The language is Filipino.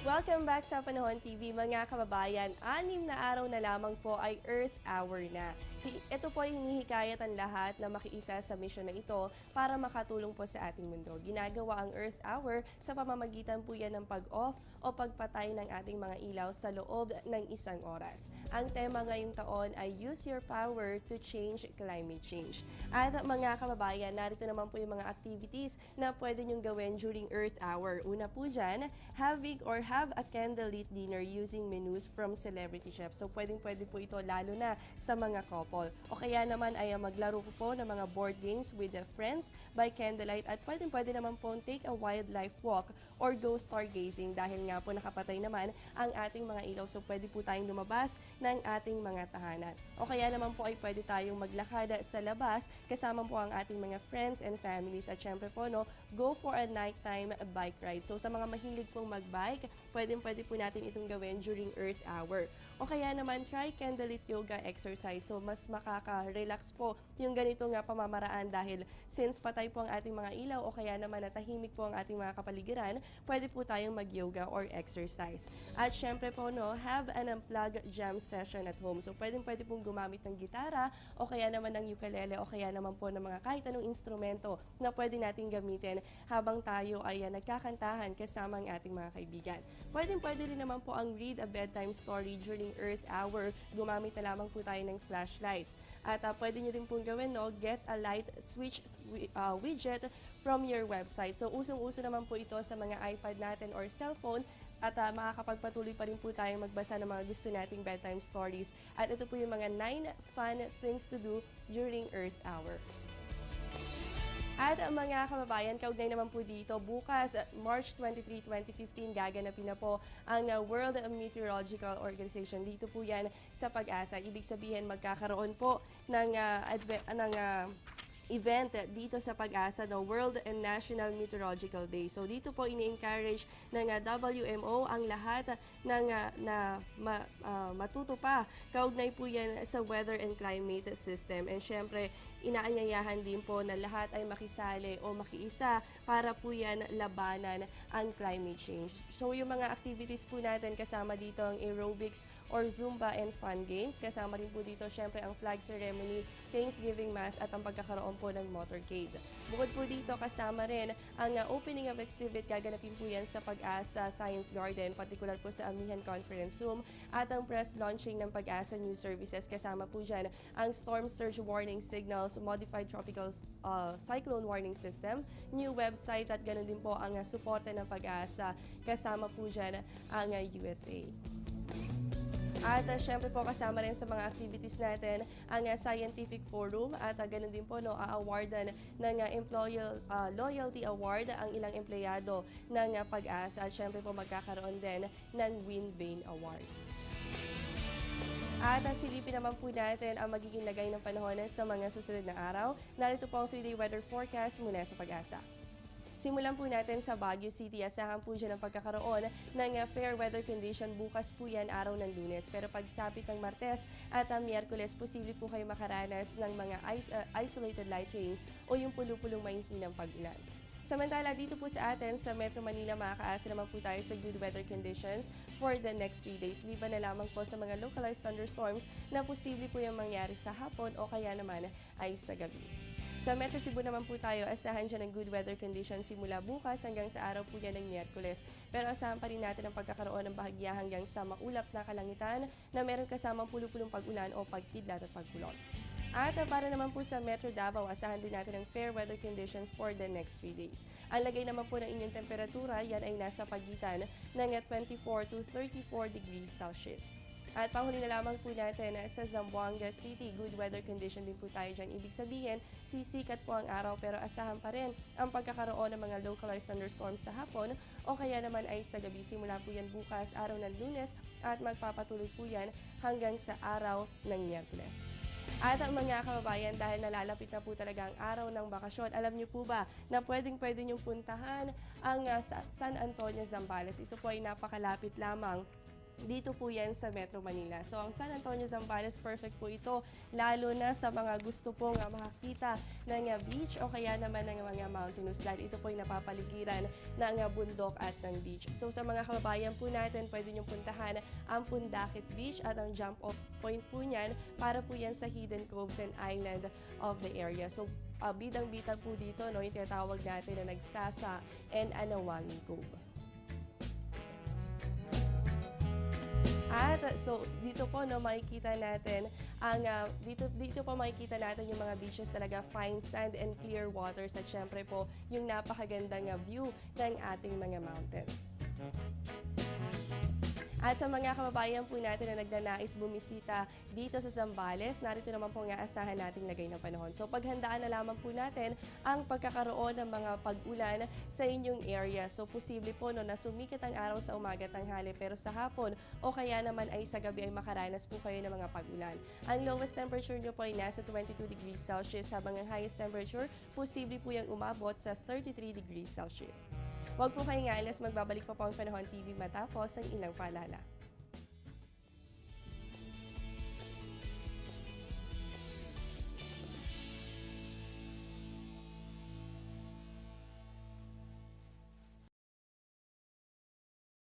Welcome back sa Panahon TV mga kababayan. 6 na araw na lamang po ay Earth Hour na. Ito po ay hinihikayat ang lahat na makiisa sa misyon na ito para makatulong po sa ating mundo. Ginagawa ang Earth Hour sa pamamagitan po yan ng pag-off o pagpatay ng ating mga ilaw sa loob ng 1 oras. Ang tema ngayong taon ay Use Your Power to Change Climate Change. At mga kababayan, narito naman po yung mga activities na pwede nyong gawin during Earth Hour. Una po dyan, have a candlelit dinner using menus from celebrity chefs. So pwede po ito lalo na sa mga couple. O kaya naman ay maglaro po ng mga board games with their friends by candlelight at pwede naman po take a wildlife walk or go stargazing dahil nga po nakapatay naman ang ating mga ilaw. So pwede po tayong lumabas ng ating mga tahanan. O kaya naman po ay pwede tayong maglakad sa labas kasama po ang ating mga friends and families at syempre po go for a nighttime bike ride. So sa mga mahilig pong magbike, pwede po natin itong gawin during Earth Hour. O kaya naman, try candlelit yoga exercise. So, mas makaka-relax po yung ganito nga pamamaraan dahil since patay po ang ating mga ilaw o kaya naman natahimik po ang ating mga kapaligiran, pwede po tayong mag-yoga or exercise. At syempre po, have an unplugged jam session at home. So, pwede pong gumamit ng gitara o kaya naman ng ukulele o kaya naman po ng mga kahit anong instrumento na pwede nating gamitin habang tayo ay nagkakantahan kasama ang ating mga kaibigan. Pwede rin naman po ang read a bedtime story during Earth Hour. Gumamit na lamang po tayo ng flashlights. At pwede nyo rin pong gawin, get a light switch widget from your website. So, usong-uso naman po ito sa mga iPad natin or cellphone. At makakapagpatuloy pa rin po tayong magbasa ng mga gusto nating bedtime stories. At ito po yung mga 9 fun things to do during Earth Hour. At mga kababayan, kaugnay naman po dito, bukas, March 23, 2015, gaganapin na po ang World Meteorological Organization. Dito po yan sa Pag-asa. Ibig sabihin, magkakaroon po ng event dito sa Pag-asa, the World and National Meteorological Day. So dito po ini-encourage ng WMO ang lahat ng matuto pa. Kaugnay po yan sa weather and climate system. And syempre, inaanyayahan din po na lahat ay makisali o makiisa para po yan labanan ang climate change. So yung mga activities po natin kasama dito ang aerobics or Zumba and fun games. Kasama rin po dito syempre ang flag ceremony, Thanksgiving Mass at ang pagkakaroon po ng motorcade. Bukod po dito kasama rin ang opening of exhibit, gaganapin po yan sa Pag-asa Science Garden, particular po sa Amihan Conference Room at ang press launching ng Pag-asa News Services. Kasama po dyan ang storm surge warning signals, modified tropical cyclone warning system, new website at ganoon din po ang suporta ng Pag-asa. Kasama po dyan ang USA. At syempre po kasama rin sa mga activities natin ang Scientific Forum at ganoon din po a-awardan ng Employee Loyalty Award ang ilang empleyado ng Pag-asa at syempre po magkakaroon din ng Win-Bain Award. At silipin naman po natin ang magiging lagay ng panahon sa mga susunod na araw. Narito po ang 3-day weather forecast mula sa Pag-asa. Simulan po natin sa Baguio City. Asahan po dyan ang pagkakaroon ng fair weather condition. Bukas po yan araw ng Lunes. Pero pagsapit ng Martes at Miyerkules, posible po kayo makaranas ng mga isolated light rains o yung pulupulong mahihinang pag-ulan. Samantala, dito po sa atin sa Metro Manila, makakaasa naman po tayo sa good weather conditions for the next 3 days. Liban na lamang po sa mga localized thunderstorms na posible po yung mangyari sa hapon o kaya naman ay sa gabi. Sa Metro Cebu naman po tayo, asahan dyan ng good weather conditions simula bukas hanggang sa araw po yan ng Miyerkules. Pero asahan pa rin natin ang pagkakaroon ng bahagya hanggang sa maulap na kalangitan na meron kasamang pulupulong pag-ulan o pagkidlat at pagkulot. At para naman po sa Metro Davao, asahan din natin ang fair weather conditions for the next 3 days. Ang lagay naman po ng inyong temperatura, yan ay nasa pagitan ng 24 to 34 degrees Celsius. At panghuli na lamang po natin sa Zamboanga City, good weather condition din po tayo dyan. Ibig sabihin, sisikat po ang araw pero asahan pa rin ang pagkakaroon ng mga localized thunderstorms sa hapon o kaya naman ay sa gabi. Simula po yan bukas, araw ng Lunes at magpapatuloy po yan hanggang sa araw ng Miyerkules. At ang mga kababayan, dahil nalalapit na po talaga ang araw ng bakasyon, alam niyo po ba na pwede niyong puntahan ang San Antonio, Zambales. Ito po ay napakalapit lamang Dito po yan sa Metro Manila. So ang San Antonio, Zambales, perfect po ito, lalo na sa mga gusto pong makakita ng beach o kaya naman ng mga mountainous dahil ito po yung napapaligiran ng bundok at ng beach. So sa mga kababayan po natin, pwede nyo puntahan ang Pundakit Beach at ang jump off point po niyan para po yan sa hidden coves and island of the area. So bidang-bitang po dito, no, yung tinatawag natin na Nagsasa and Anawangin Cove. At so dito po no makikita natin ang dito po makikita natin yung mga beaches talaga, fine sand and clear waters at syempre po yung napakagandang view ng ating mga mountains. At sa mga kababayan po natin na nagnanais bumisita dito sa Zambales, narito naman po nga asahan nating lagay ng panahon. So paghandaan na lamang po natin ang pagkakaroon ng mga pag-ulan sa inyong area. So posible po no, na sumikat ang araw sa umaga tanghali pero sa hapon o kaya naman ay sa gabi ay makaranas po kayo ng mga pag-ulan. Ang lowest temperature nyo po ay nasa 22 degrees Celsius habang ang highest temperature posible po yung umabot sa 33 degrees Celsius. Huwag po kayong aalis, magbabalik pa po ang Panahon TV matapos ang ilang paalala.